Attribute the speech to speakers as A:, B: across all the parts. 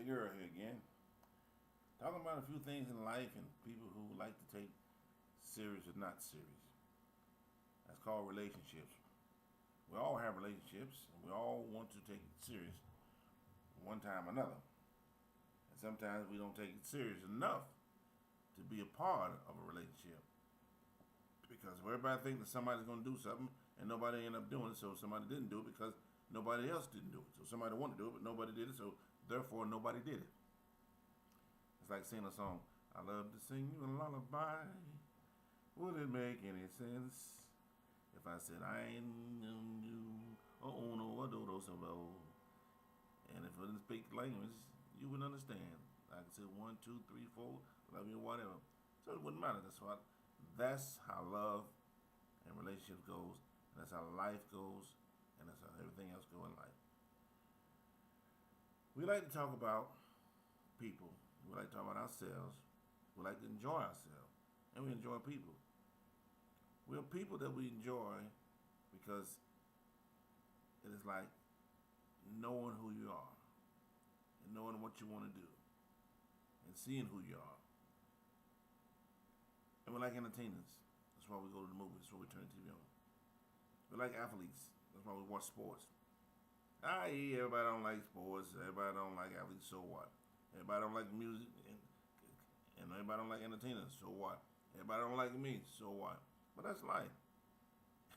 A: Big Earl here again. Talking about a few things in life and people who like to take serious or not serious. That's called relationships. We all have relationships and we all want to take it serious one time or another. And sometimes we don't take it serious enough to be a part of a relationship. Because everybody thinks that somebody's going to do something and nobody end up doing it, so somebody didn't do it because nobody else didn't do it. So somebody wanted to do it, but nobody did it, so therefore nobody did it. It's like singing a song. I love to sing you a lullaby. Would it make any sense if I said I ain't you? Oh no, I do those about. And if I didn't speak language, you wouldn't understand. I could say 1, 2, 3, 4, love you, whatever. So it wouldn't matter. That's how love and relationships goes, and that's how life goes, and that's how everything else goes in life. We like to talk about people. We like to talk about ourselves. We like to enjoy ourselves, and we enjoy people. We're people that we enjoy because it is like knowing who you are and knowing what you want to do and seeing who you are. And we like entertainers. That's why we go to the movies. That's why we turn the TV on. We like athletes. That's why we watch sports. Yeah, everybody don't like sports. Everybody don't like athletes. So what? Everybody don't like music, and everybody don't like entertainers. So what? Everybody don't like me. So what? But that's life.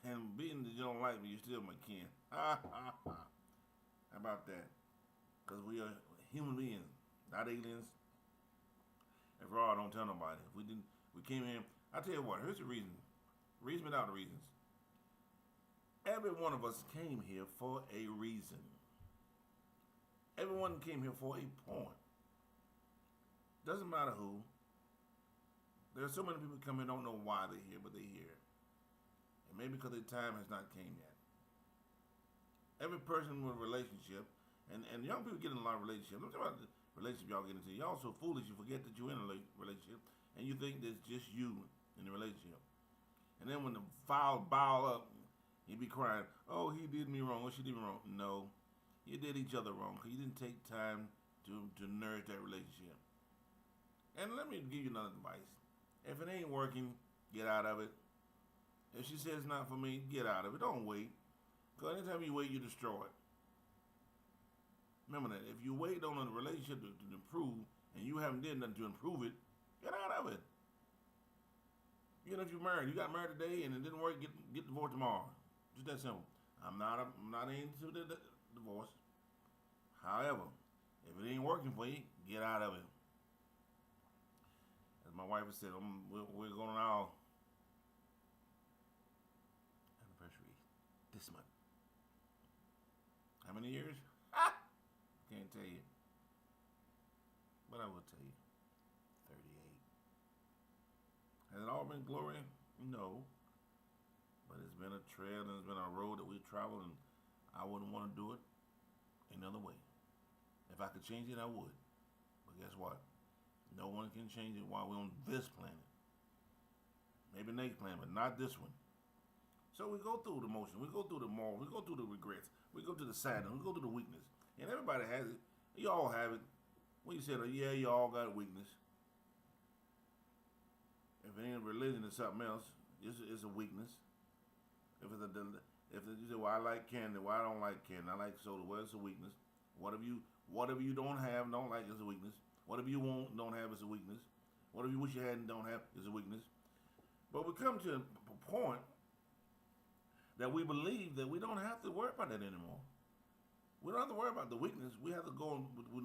A: And being that you don't like me, you're still my kin. Ha ha ha. How about that? Because we are human beings, not aliens. And for all, don't tell nobody. If we didn't, we came in. I tell you what. Here's the reason. Reason without the reasons. Every one of us came here for a reason. Everyone came here for a point. Doesn't matter who. There are so many people come here don't know why they're here, but they're here. And maybe because their time has not came yet. Every person with a relationship, and young people get in a lot of relationships. I'm talking about the relationship y'all get into. Y'all so foolish, you forget that you're in a relationship, and you think that it's just you in the relationship. And then when the file bile up, you be crying, oh, he did me wrong, or she did me wrong. No, you did each other wrong because you didn't take time to nourish that relationship. And let me give you another advice. If it ain't working, get out of it. If she says it's not for me, get out of it. Don't wait. Because anytime you wait, you destroy it. Remember that. If you wait on a relationship to improve and you haven't did nothing to improve it, get out of it. Even if you're married, you got married today and it didn't work, get divorced tomorrow. Just that simple. I'm not into the divorce. However, if it ain't working for you, get out of it. As my wife has said, we're going on our anniversary this month. How many years? Can't tell you. But I will tell you. 38. Has it all been glory? No. But it's been a trail and it's been a road that we've traveled, and I wouldn't want to do it any other way. If I could change it, I would. But guess what? No one can change it while we're on this planet. Maybe next planet, but not this one. So we go through the motion, we go through the moral, we go through the regrets, we go through the sadness, we go through the weakness. And everybody has it. You all have it. When you said, yeah, you all got weakness. If it ain't religion, it's something else. It's a weakness. If you say, well, I like candy, well, I don't like candy. I like soda. Well, it's a weakness. Whatever you don't have, don't like, is a weakness. Whatever you want, don't have, is a weakness. Whatever you wish you had and don't have, is a weakness. But we come to a point that we believe that we don't have to worry about that anymore. We don't have to worry about the weakness. We have to go, we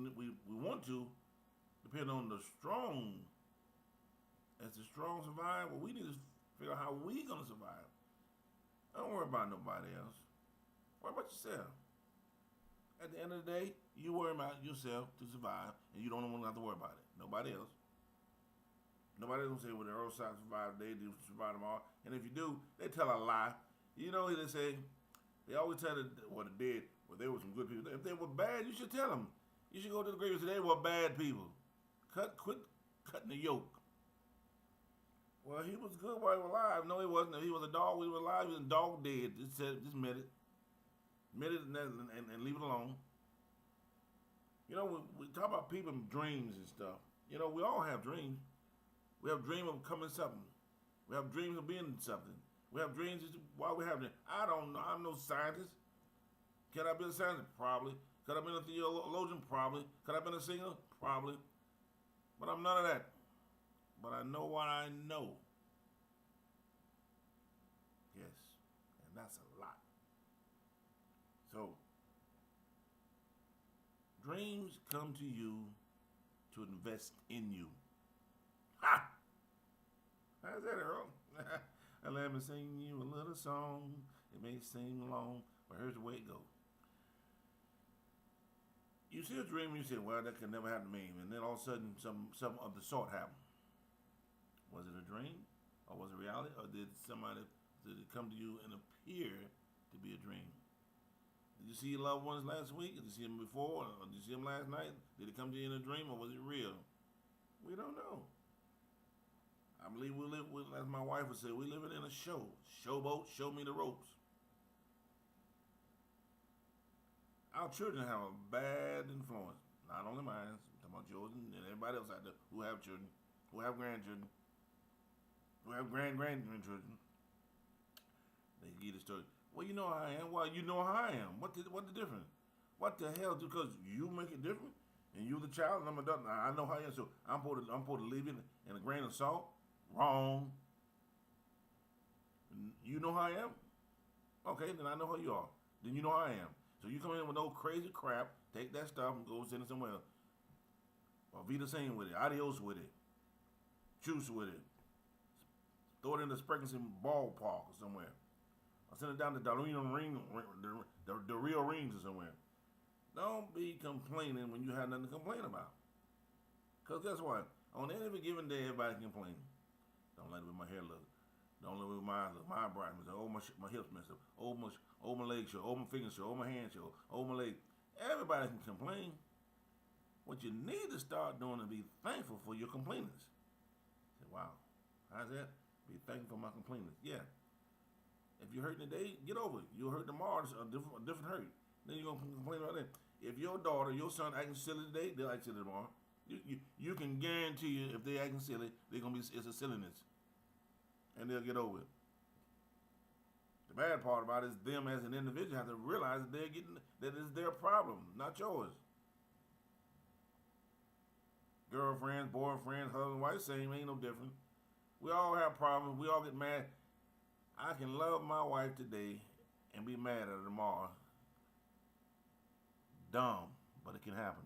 A: want to, depend on the strong. As the strong survive, well, we need to figure out how we going to survive. Don't worry about nobody else. Worry about yourself. At the end of the day, you worry about yourself to survive, and you don't want to have to worry about it. Nobody else. Nobody else say, well, the Earth Sox survive today, they survive tomorrow. And if you do, they tell a lie. You know, they say, they always tell the dead, well, they were some good people. If they were bad, you should tell them. You should go to the grave and say, they were bad people. Quit cutting the yoke. Well, he was good while he was alive. No, he wasn't. He was a dog when he was alive. He was a dog dead. Just admit it. Admit it and leave it alone. You know, we talk about people and dreams and stuff. You know, we all have dreams. We have dreams of becoming something. We have dreams of being something. We have dreams while we have them. I don't know. I'm no scientist. Could I be a scientist? Probably. Could I be a theologian? Probably. Could I be a singer? Probably. But I'm none of that. But I know what I know. Yes. And that's a lot. So, dreams come to you to invest in you. Ha! How's that, Earl? And let me sing you a little song. It may seem long, but here's the way it goes. You see a dream and you say, well, that could never happen to me. And then all of a sudden, some of the sort happened. Was it a dream? Or was it reality? Or did it come to you and appear to be a dream? Did you see your loved ones last week? Did you see them before? Or did you see them last night? Did it come to you in a dream or was it real? We don't know. I believe as my wife would say, we living in a show. Showboat, show me the ropes. Our children have a bad influence. Not only mine, I'm talking about yours and everybody else out there who have children, who have grandchildren, who have grandchildren. They give the story. Well, you know how I am. Well, you know how I am. What the difference? What the hell? Because you make it different, and you the child, and I'm adult. I know how I am. So I'm supposed to leave it in a grain of salt. Wrong. You know how I am. Okay, then I know how you are. Then you know how I am. So you come in with no crazy crap. Take that stuff and go send it somewhere else. Or be the same with it. Adios with it. Juice with it. Throw it in the Sprigganson ballpark or somewhere. Or send it down to Darlene Ring, the real rings or somewhere. Don't be complaining when you have nothing to complain about. Because guess what? On any given day, everybody can complain. Don't like the way my hair looks. Don't like the way my brightness. Oh, my hips messed up. Oh, my legs show. Oh, my fingers show. Oh, my hands show. Oh, my leg. Everybody can complain. What you need to start doing is be thankful for your complainers. Say, wow, how's that? Be thankful for my complainers. Yeah. If you're hurting today, get over it. You'll hurt tomorrow. It's a different hurt. Then you're going to complain about that. If your daughter, your son acting silly today, they'll act silly tomorrow. You can guarantee you if they acting silly, it's a silliness. And they'll get over it. The bad part about it is them as an individual have to realize that that it's their problem, not yours. Girlfriends, boyfriends, husband, wife, same, ain't no different. We all have problems. We all get mad. I can love my wife today and be mad at her tomorrow. Dumb, but it can happen.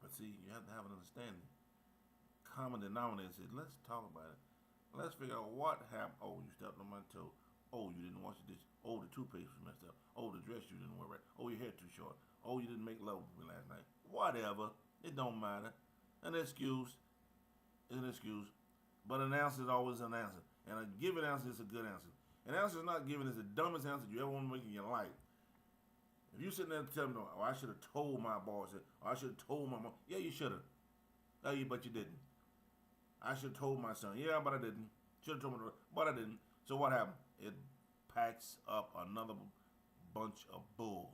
A: But see, you have to have an understanding. Common denominator says, let's talk about it. Let's figure out what happened. Oh, you stepped on my toe. Oh, you didn't wash the dish. Oh, the toothpaste was messed up. Oh, the dress you didn't wear right. Oh, your hair too short. Oh, you didn't make love with me last night. Whatever. It don't matter. An excuse is an excuse. But an answer is always an answer. And a given answer is a good answer. An answer is not given is the dumbest answer you ever want to make in your life. If you sitting there and tell me, oh, I should have told my boss, or I should have told my mom. Yeah, you should have. Oh, but you didn't. I should have told my son. Yeah, but I didn't. Should have told my daughter, but I didn't. So what happened? It packs up another bunch of bull.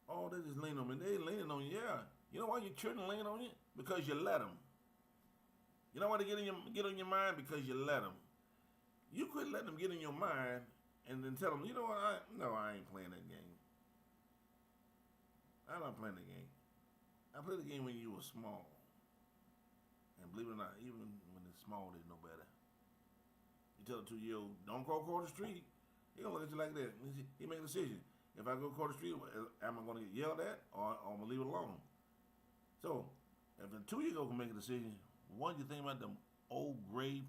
A: Oh, they just lean on me. They leaning on you. Yeah. You know why your children lean on you? Because you let them. You know why they get on your mind? Because you let them. You quit letting them get in your mind and then tell them, you know what? I ain't playing that game. I'm not playing the game. I played the game when you were small. And believe it or not, even when they're small, they know better. You tell a 2-year-old, don't go across the street. He gonna look at you like that. He make a decision. If I go across the street, am I gonna get yelled at or I'm gonna leave it alone? So, if a 2-year-old can make a decision, what do you think about them old gray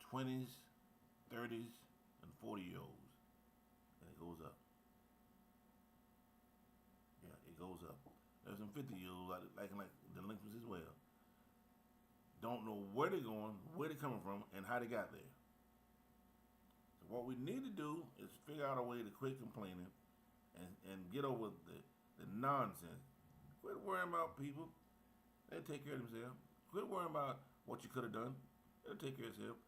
A: 20s, 30s, and 40-year-olds? And it goes up. Yeah, it goes up. There's some 50-year-olds acting like delinquents as well. Don't know where they're going, where they're coming from, and how they got there. So what we need to do is figure out a way to quit complaining and get over the nonsense. Quit worrying about people. They'll take care of themselves. Quit worrying about what you could have done. They'll take care of themselves.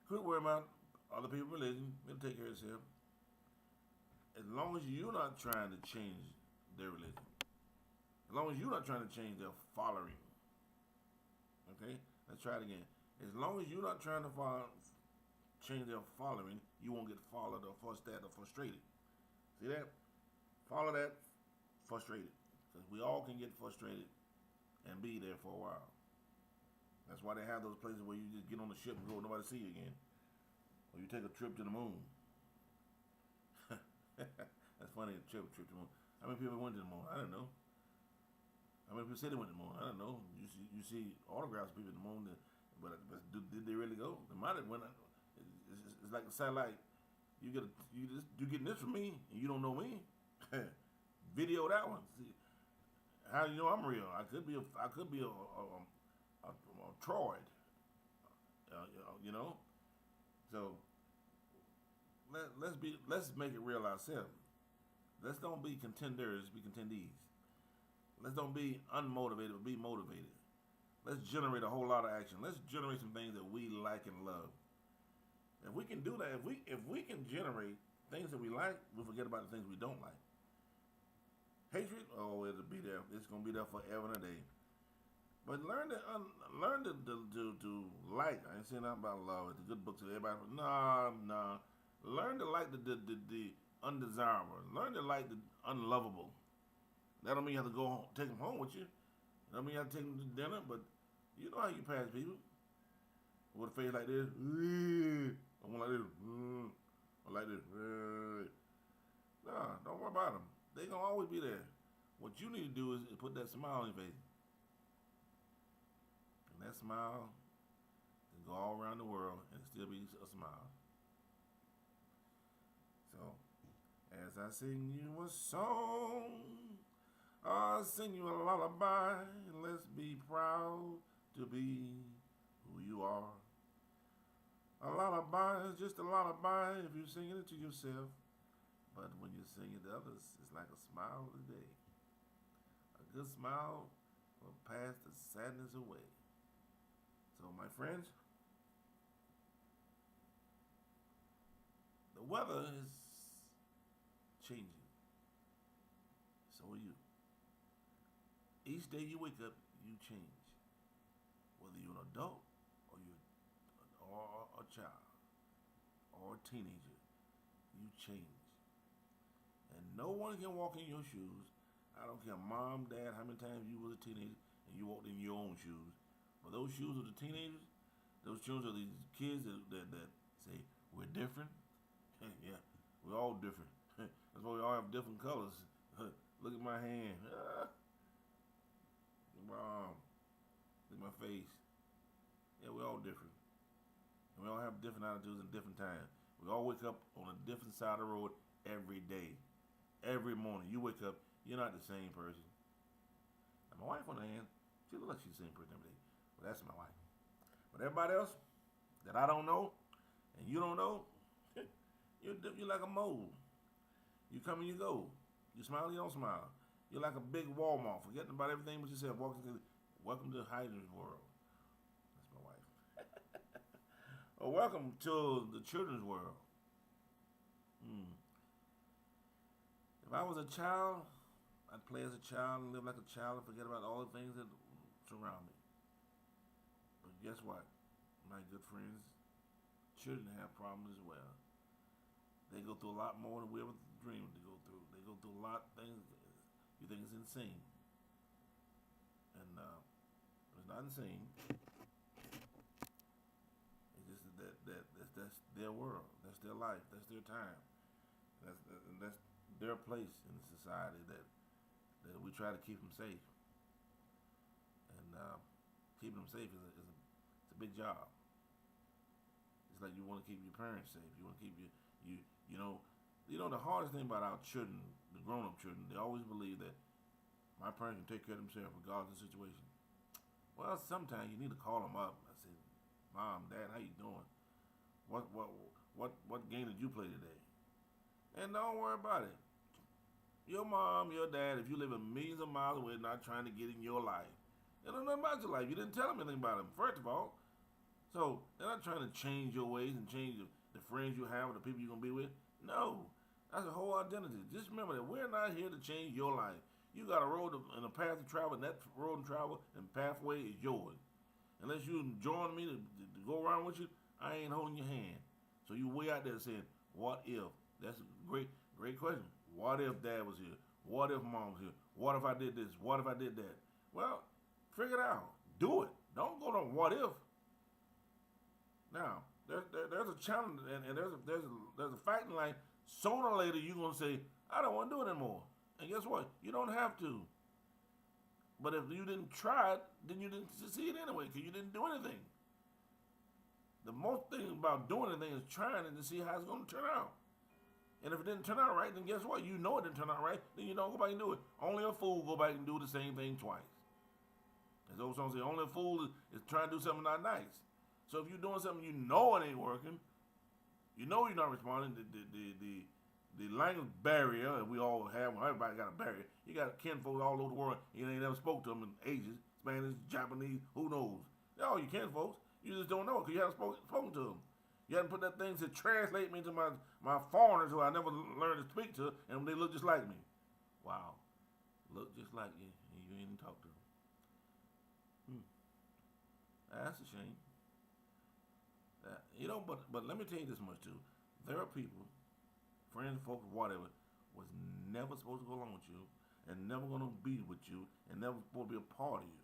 A: Quit worrying about other people's religion. They'll take care of themselves. as long as you're not trying to change their religion, as long as you're not trying to change their following, okay? Let's try it again. As long as you're not trying to change their following, you won't get followed or fussed at or frustrated. See that? Follow that, frustrated. Because we all can get frustrated and be there for a while. That's why they have those places where you just get on the ship and go, nobody see you again. Or you take a trip to the moon. That's funny, a trip to the moon. How many people went to the moon? I don't know. How many people say they went to the moon? I don't know. You see autographs of people at the moon, but did they really go? They might have went. It's like a satellite. You getting this from me, and you don't know me. Video that one. See, how you know I'm real? I could be a Troid. You know. So let's make it real ourselves. Let's don't be contenders, be contendees. Let's don't be unmotivated, but be motivated. Let's generate a whole lot of action. Let's generate some things that we like and love. If we can do that, if we can generate things that we like, we'll forget about the things we don't like. Hatred, oh, it'll be there. It's gonna be there forever and a day. But learn to like. I ain't saying nothing about love. It's a good book to everybody. Nah. Learn to like the undesirable. Learn to like the unlovable. That don't mean you have to go home, take them home with you. That don't mean you have to take them to dinner. But you know how you pass people with a face like this. I want like this. Or like this. Nah, don't worry about them. They gonna always be there. What you need to do is put that smile on your face. And that smile can go all around the world and still be a smile. So, as I sing you a song, I'll sing you a lullaby. Let's be proud to be who you are. A lullaby is just a lullaby if you're singing it to yourself. But when you sing it to others, it's like a smile of the day. A good smile will pass the sadness away. So, my friends, the weather is changing. So are you. Each day you wake up, you change. Whether you're an adult or you're a child or a teenager, you change. And no one can walk in your shoes. I don't care, mom, dad, how many times you was a teenager and you walked in your own shoes. But those shoes are the teenagers. Those shoes are these kids that say, we're different. Yeah, we're all different. That's why we all have different colors. Look at my hand. Wow. Look at my face. Yeah, we're all different. And we all have different attitudes and different times. We all wake up on a different side of the road every day. Every morning you wake up, you're not the same person. And my wife on the hand, she looks like she's the same person every day. But that's my wife. But everybody else that I don't know and you don't know, you're like a mole. You come and you go. You smile, you don't smile. You're like a big Walmart, forgetting about everything but yourself. Welcome to Hydra's world. That's my wife. Or welcome to the children's world. If I was a child, I'd play as a child and live like a child and forget about all the things that surround me. But guess what, my good friends? Children have problems as well. They go through a lot more than we ever dreamed to go through. They go through a lot of things you think is insane. And it's not insane. It's just that's their world. That's their life. That's their time. That's their place in the society that we try to keep them safe. And keeping them safe is a big job. It's like you want to keep your parents safe. You want to keep you know the hardest thing about our children, the grown-up children, they always believe that my parents can take care of themselves regardless of the situation. Well, sometimes you need to call them up. I say, Mom, Dad, how you doing? What game did you play today? And don't worry about it. Your mom, your dad, if you live millions of miles away, not trying to get in your life. They don't know about your life. You didn't tell them anything about them, first of all. So they're not trying to change your ways and change the friends you have or the people you're going to be with. No. That's a whole identity. Just remember that we're not here to change your life. You got a road and a path to travel, and that road to travel and pathway is yours. Unless you join me to go around with you, I ain't holding your hand. So you way out there saying, what if? That's a great question. What if dad was here? What if mom was here? What if I did this? What if I did that? Well, figure it out. Do it. Don't go to what if. Now, there's a challenge, and there's a fact in life. Sooner or later, you're gonna say, I don't want to do it anymore. And guess what? You don't have to. But if you didn't try it, then you didn't succeed anyway, because you didn't do anything. The most thing about doing anything is trying it to see how it's going to turn out. And if it didn't turn out right, then guess what? You know it didn't turn out right, then you don't go back and do it. Only a fool go back and do the same thing twice. As old song say, only a fool is trying to do something not nice. So if you're doing something you know it ain't working, you know you're not responding, the language barrier, and we all have, everybody got a barrier. You got kinfolks all over the world, you ain't never spoke to them in ages, Spanish, Japanese, who knows? They're all your kinfolks. You just don't know it because you haven't spoken to them. You haven't put that thing to translate me to my foreigners who I never learned to speak to, and they look just like me. Wow. Look just like you, and you ain't even talk to them. That's a shame. But let me tell you this much too. There are people, friends, folks, whatever, was never supposed to go along with you, and never gonna be with you, and never supposed to be a part of you.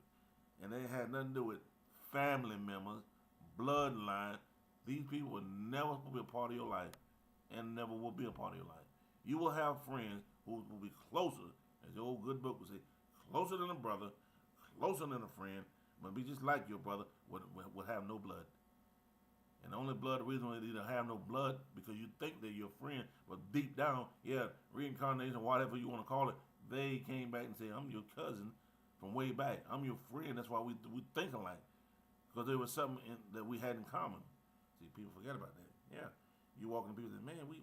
A: And they had nothing to do with family members, bloodline. These people were never supposed to be a part of your life, and never will be a part of your life. You will have friends who will be closer, as the old good book would say, closer than a brother, closer than a friend, but be just like your brother, would have no blood. And the only blood reason why they don't have no blood because you think they're your friend, but deep down, yeah, reincarnation, whatever you want to call it, they came back and said, I'm your cousin from way back. I'm your friend. That's why we think alike. Because there was something that we had in common. See, people forget about that. Yeah. You walk in people and say, man, we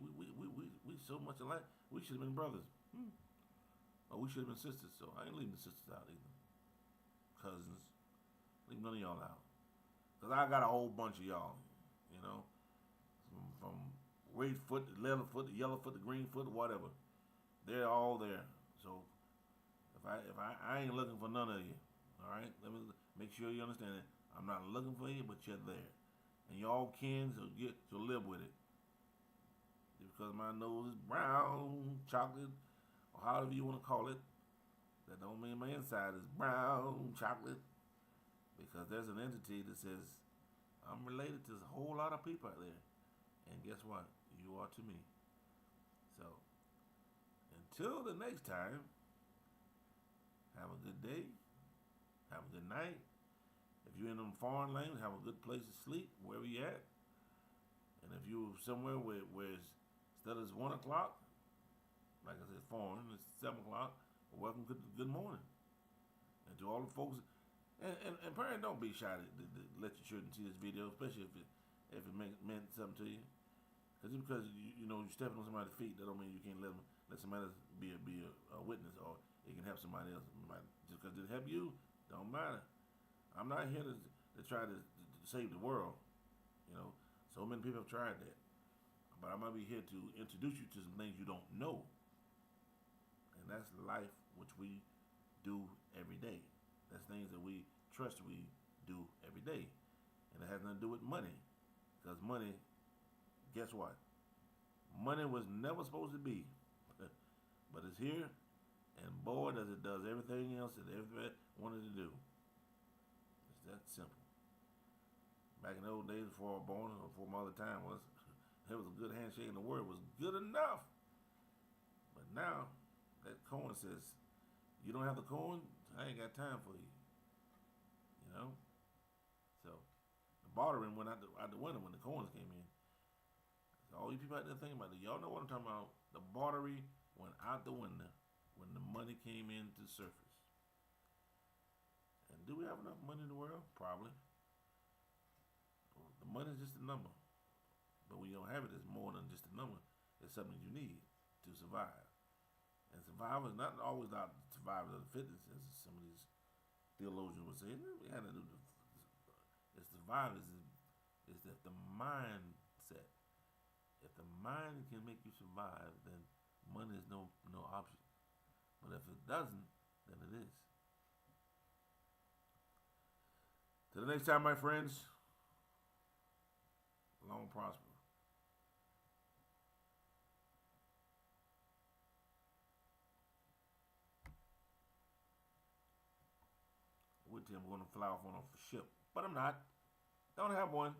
A: so much alike. We should have been brothers. Or we should have been sisters. So I ain't leaving the sisters out either. Cousins. Leave none of y'all out. Because I got a whole bunch of y'all. You know, from red foot, the leather foot, the yellow foot, the green foot, whatever. They're all there. So if I ain't looking for none of you, all right. Let me make sure you understand it. I'm not looking for you, but you're there, and y'all kin, so live with it. Because my nose is brown, chocolate, or however you want to call it, that don't mean my inside is brown chocolate. Because there's an entity that says, I'm related to a whole lot of people out there. And guess what? You are to me. So, until the next time, have a good day. Have a good night. If you're in them foreign lands, have a good place to sleep, wherever you at. And if you're somewhere where it's, instead of 1 o'clock, like I said, foreign, it's 7 o'clock, well, welcome to good morning. And to all the folks, and parents, don't be shy to let your children see this video, especially if it meant something to you. Because you know you're stepping on somebody's feet, that don't mean you can't let somebody else be a witness, or it can help somebody else. Just because it help you, don't matter. I'm not here to try to save the world. You know, so many people have tried that, but I might be here to introduce you to some things you don't know, and that's life, which we do every day. That's things that we trust we do every day. And it has nothing to do with money. Because money, guess what? Money was never supposed to be. But it's here, and boy, does it does everything else that everybody wanted to do. It's that simple. Back in the old days before I was born, or before my other time was, there was a good handshake and the word was good enough. But now, that coin says, you don't have the coin, I ain't got time for you. You know? So, the bartering went out the window when the coins came in. So all you people out there thinking about it, y'all know what I'm talking about. The bartering went out the window when the money came into the surface. And do we have enough money in the world? Probably. The money is just a number. But when you don't have it, it's more than just a number. It's something you need to survive. And survival is not always about survival of the fitness, as some of these theologians would say. We had to do it's survival is that the mindset. If the mind can make you survive, then Money is no option. But if it doesn't, then it is. Till the next time, my friends, long and prosper. With him, I'm going to fly off on a ship, but I'm not. Don't have one.